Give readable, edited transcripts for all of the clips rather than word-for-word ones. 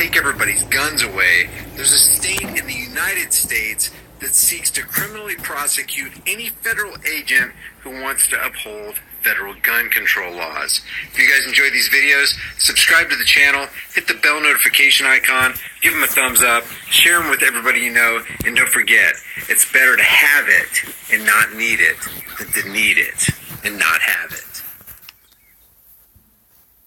take everybody's guns away, there's a state in the United States that seeks to criminally prosecute any federal agent who wants to uphold federal gun control laws. If you guys enjoy these videos, subscribe to the channel, hit the bell notification icon, give them a thumbs up, share them with everybody you know, and don't forget, it's better to have it and not need it than to need it and not have it.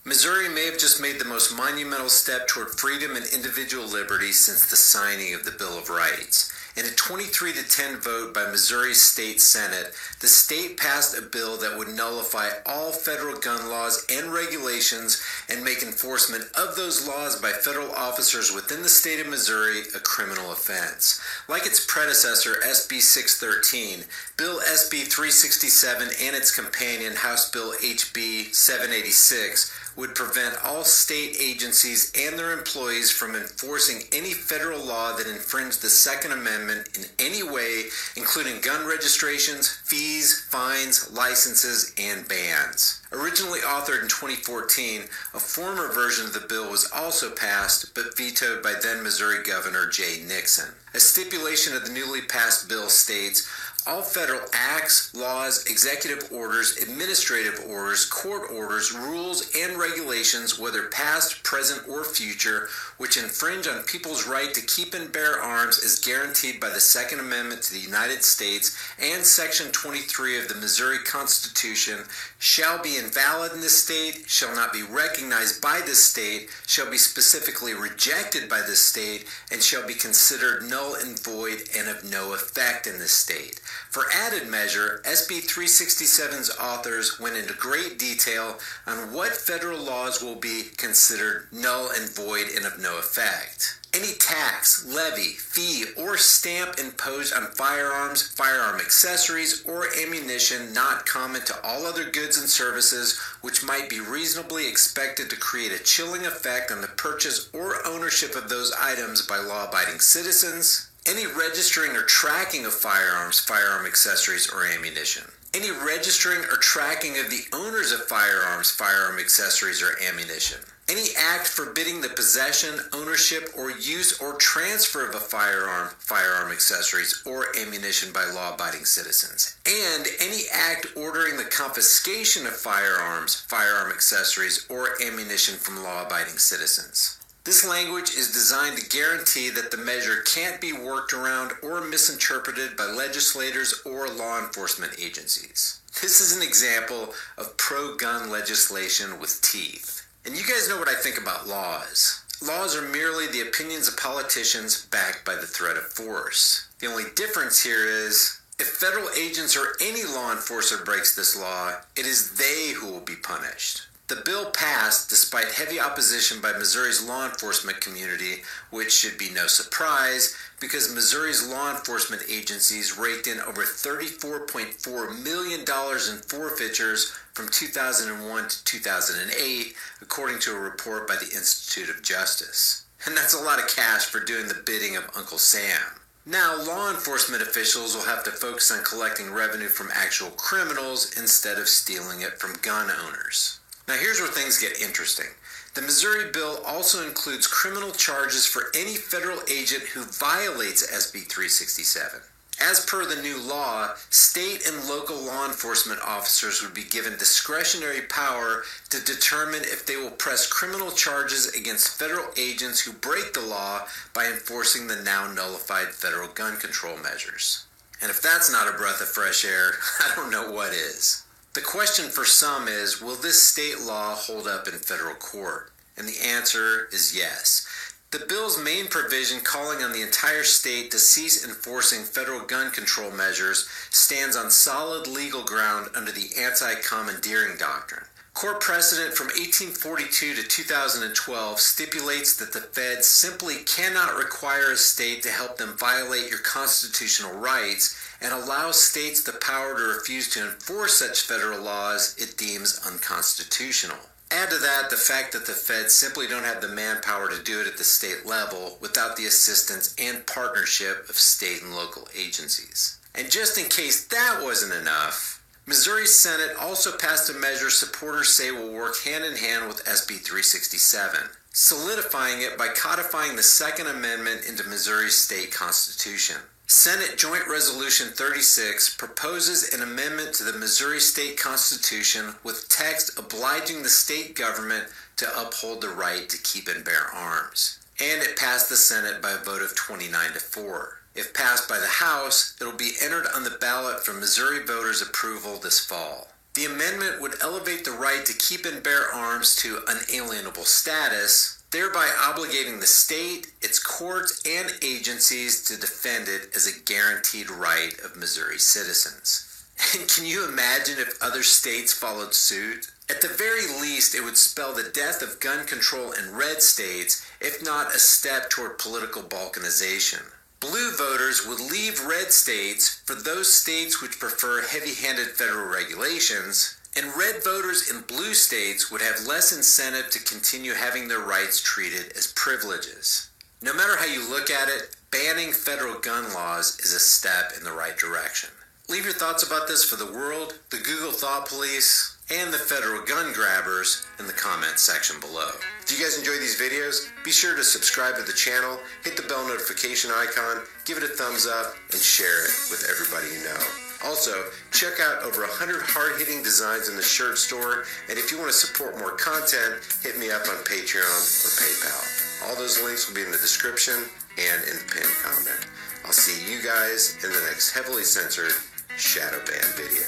Missouri may have just made the most monumental step toward freedom and individual liberty since the signing of the Bill of Rights. In a 23-10 vote by Missouri's state senate, the state passed a bill that would nullify all federal gun laws and regulations and make enforcement of those laws by federal officers within the state of Missouri a criminal offense. Like its predecessor, SB 613, Bill SB 367 and its companion, House Bill HB 786, would prevent all state agencies and their employees from enforcing any federal law that infringed the Second Amendment in any way, including gun registrations, fees, fines, licenses, and bans. Originally authored in 2014, a former version of the bill was also passed but vetoed by then Missouri Governor Jay Nixon. A stipulation of the newly passed bill states, all federal acts, laws, executive orders, administrative orders, court orders, rules, and regulations, whether past, present, or future, which infringe on people's right to keep and bear arms as guaranteed by the Second Amendment to the United States and Section 23 of the Missouri Constitution, shall be invalid in this state, shall not be recognized by this state, shall be specifically rejected by this state, and shall be considered null and void and of no effect in this state. For added measure, SB 367's authors went into great detail on what federal laws will be considered null and void and of no effect. Any tax, levy, fee, or stamp imposed on firearms, firearm accessories, or ammunition not common to all other goods and services which might be reasonably expected to create a chilling effect on the purchase or ownership of those items by law-abiding citizens. Any registering or tracking of firearms, firearm accessories, or ammunition. Any registering or tracking of the owners of firearms, firearm accessories, or ammunition. Any act forbidding the possession, ownership, or use or transfer of a firearm, firearm accessories, or ammunition by law-abiding citizens. And any act ordering the confiscation of firearms, firearm accessories, or ammunition from law-abiding citizens. This language is designed to guarantee that the measure can't be worked around or misinterpreted by legislators or law enforcement agencies. This is an example of pro-gun legislation with teeth. And you guys know what I think about laws. Laws are merely the opinions of politicians backed by the threat of force. The only difference here is, if federal agents or any law enforcer breaks this law, it is they who will be punished. The bill passed despite heavy opposition by Missouri's law enforcement community, which should be no surprise because Missouri's law enforcement agencies raked in over $34.4 million in forfeitures from 2001 to 2008, according to a report by the Institute of Justice. And that's a lot of cash for doing the bidding of Uncle Sam. Now, law enforcement officials will have to focus on collecting revenue from actual criminals instead of stealing it from gun owners. Now here's where things get interesting. The Missouri bill also includes criminal charges for any federal agent who violates SB 367. As per the new law, state and local law enforcement officers would be given discretionary power to determine if they will press criminal charges against federal agents who break the law by enforcing the now nullified federal gun control measures. And if that's not a breath of fresh air, I don't know what is. The question for some is, will this state law hold up in federal court? And the answer is yes. The bill's main provision calling on the entire state to cease enforcing federal gun control measures stands on solid legal ground under the anti-commandeering doctrine. Court precedent from 1842 to 2012 stipulates that the feds simply cannot require a state to help them violate your constitutional rights and allows states the power to refuse to enforce such federal laws it deems unconstitutional. Add to that the fact that the feds simply don't have the manpower to do it at the state level without the assistance and partnership of state and local agencies. And just in case that wasn't enough, Missouri's Senate also passed a measure supporters say will work hand in hand with SB 367. solidifying it by codifying the Second Amendment into Missouri's state constitution. Senate Joint Resolution 36 proposes an amendment to the Missouri State Constitution with text obliging the state government to uphold the right to keep and bear arms. And it passed the Senate by a vote of 29-4. If passed by the House, it will be entered on the ballot for Missouri voters' approval this fall. The amendment would elevate the right to keep and bear arms to unalienable status, thereby obligating the state, its courts, and agencies to defend it as a guaranteed right of Missouri citizens. And can you imagine if other states followed suit? At the very least, it would spell the death of gun control in red states, if not a step toward political balkanization. Blue voters would leave red states for those states which prefer heavy-handed federal regulations, and red voters in blue states would have less incentive to continue having their rights treated as privileges. No matter how you look at it, banning federal gun laws is a step in the right direction. Leave your thoughts about this for the world, the Google Thought Police, and the federal gun grabbers in the comments section below. If you guys enjoy these videos, be sure to subscribe to the channel, hit the bell notification icon, give it a thumbs up, and share it with everybody you know. Also, check out over 100 hard-hitting designs in the shirt store, and if you want to support more content, hit me up on Patreon or PayPal. All those links will be in the description and in the pinned comment. I'll see you guys in the next heavily censored shadow ban video.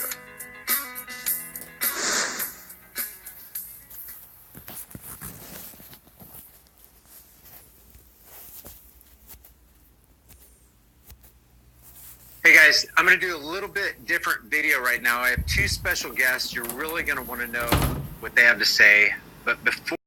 Hey guys, I'm going to do a little bit different video right now. I have two special guests. You're really going to want to know what they have to say. But before